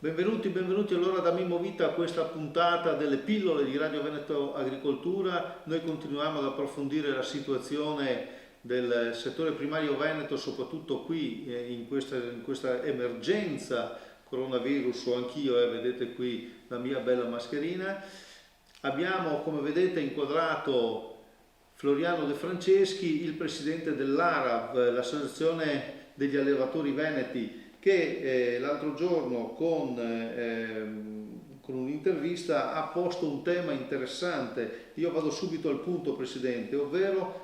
Benvenuti allora da Mimmo Vita a questa puntata delle pillole di Radio Veneto Agricoltura. Noi continuiamo ad approfondire la situazione del settore primario veneto, soprattutto qui in questa emergenza coronavirus, o anch'io, vedete qui la mia bella mascherina. Abbiamo, come vedete, inquadrato Floriano De Franceschi, il presidente dell'ARAV, l'Associazione degli Allevatori Veneti, che l'altro giorno con un'intervista ha posto un tema interessante. Io vado subito al punto, Presidente, ovvero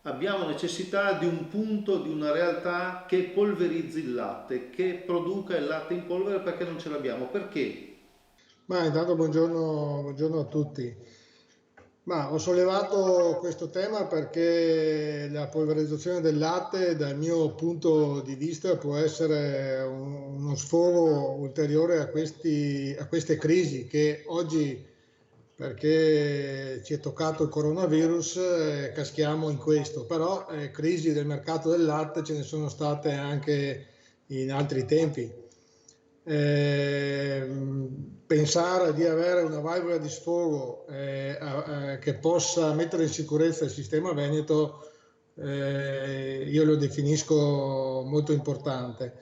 abbiamo necessità di un punto, di una realtà che polverizzi il latte, che produca il latte in polvere, perché non ce l'abbiamo. Perché? Ma intanto buongiorno a tutti. Ma ho sollevato questo tema perché la polverizzazione del latte, dal mio punto di vista, può essere uno sfogo ulteriore a queste crisi che oggi, perché ci è toccato il coronavirus, caschiamo in questo. Però crisi del mercato del latte ce ne sono state anche in altri tempi. Pensare di avere una valvola di sfogo che possa mettere in sicurezza il sistema veneto, io lo definisco molto importante.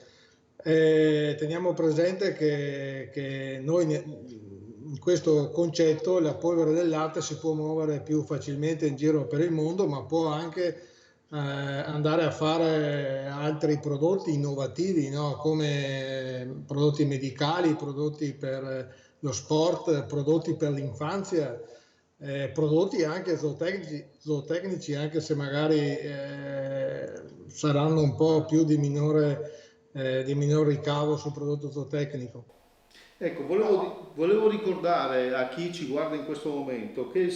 Teniamo presente che noi in questo concetto la polvere del latte si può muovere più facilmente in giro per il mondo, ma può anche andare a fare altri prodotti innovativi, no? Come prodotti medicali, prodotti per lo sport, prodotti per l'infanzia, prodotti anche zootecnici, anche se magari saranno un po' più di minor ricavo sul prodotto zootecnico. Ecco, volevo ricordare a chi ci guarda in questo momento che il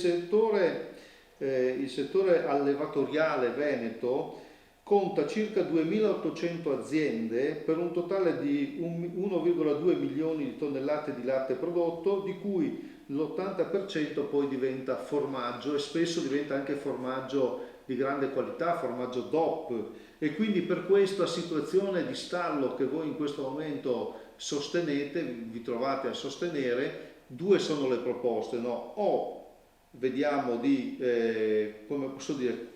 settore allevatoriale veneto conta circa 2.800 aziende per un totale di 1,2 milioni di tonnellate di latte prodotto, di cui l'80% poi diventa formaggio, e spesso diventa anche formaggio di grande qualità, formaggio DOP, e quindi per questa situazione di stallo che voi in questo momento sostenete, vi trovate a sostenere, due sono le proposte, no? O vediamo di, come posso dire,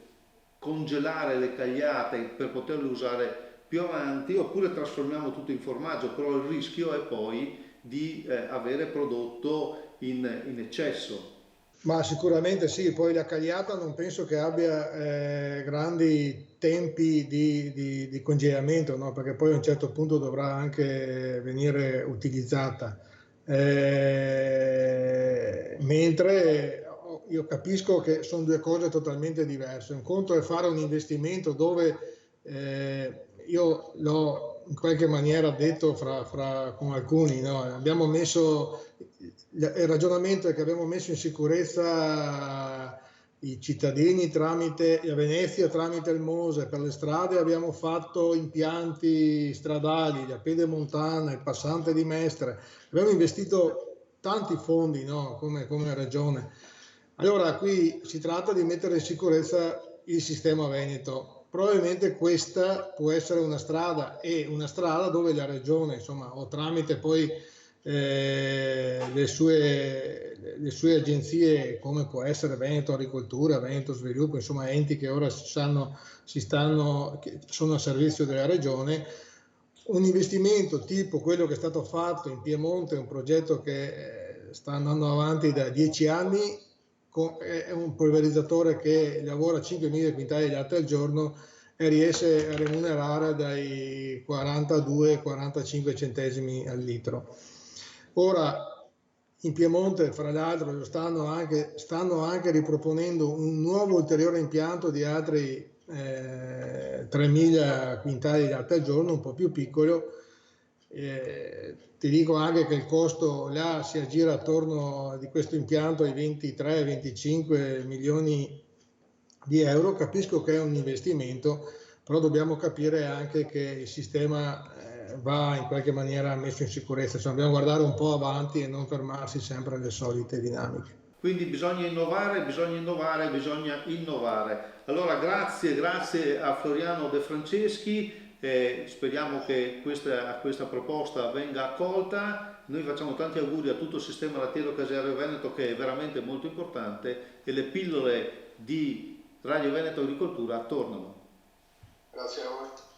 congelare le cagliate per poterle usare più avanti, oppure trasformiamo tutto in formaggio, però il rischio è poi di avere prodotto in eccesso. Ma sicuramente sì, poi la cagliata non penso che abbia grandi tempi di congelamento, no? Perché poi a un certo punto dovrà anche venire utilizzata. Mentre io capisco che sono due cose totalmente diverse. Un conto è fare un investimento dove io l'ho in qualche maniera detto con alcuni, no? Abbiamo messo il ragionamento è che abbiamo messo in sicurezza i cittadini tramite a Venezia, tramite il Mose, per le strade abbiamo fatto impianti stradali, la Pedemontana, il passante di Mestre, abbiamo investito tanti fondi, no? come regione. Allora qui si tratta di mettere in sicurezza il sistema veneto. Probabilmente questa può essere una strada, e una strada dove la regione, insomma, o tramite poi le sue agenzie, come può essere Veneto Agricoltura, Veneto Sviluppo, insomma enti che ora che sono a servizio della regione, un investimento tipo quello che è stato fatto in Piemonte, un progetto che sta andando avanti da 10 anni, è un polverizzatore che lavora 5.000 quintali di latte al giorno e riesce a remunerare dai 42-45 centesimi al litro. Ora in Piemonte, fra l'altro, stanno anche riproponendo un nuovo ulteriore impianto di altri 3.000 quintali di latte al giorno, un po' più piccolo. Ti dico anche che il costo là si aggira attorno di questo impianto ai 23-25 milioni di euro. Capisco che è un investimento, però dobbiamo capire anche che il sistema va in qualche maniera messo in sicurezza, insomma, dobbiamo guardare un po' avanti e non fermarsi sempre alle solite dinamiche. Quindi bisogna innovare, bisogna innovare, bisogna innovare. Allora grazie a Floriano De Franceschi. speriamo che questa proposta venga accolta. Noi facciamo tanti auguri a tutto il sistema lattiero-caseario veneto, che è veramente molto importante, e le pillole di Radio Veneto Agricoltura tornano. Grazie a voi.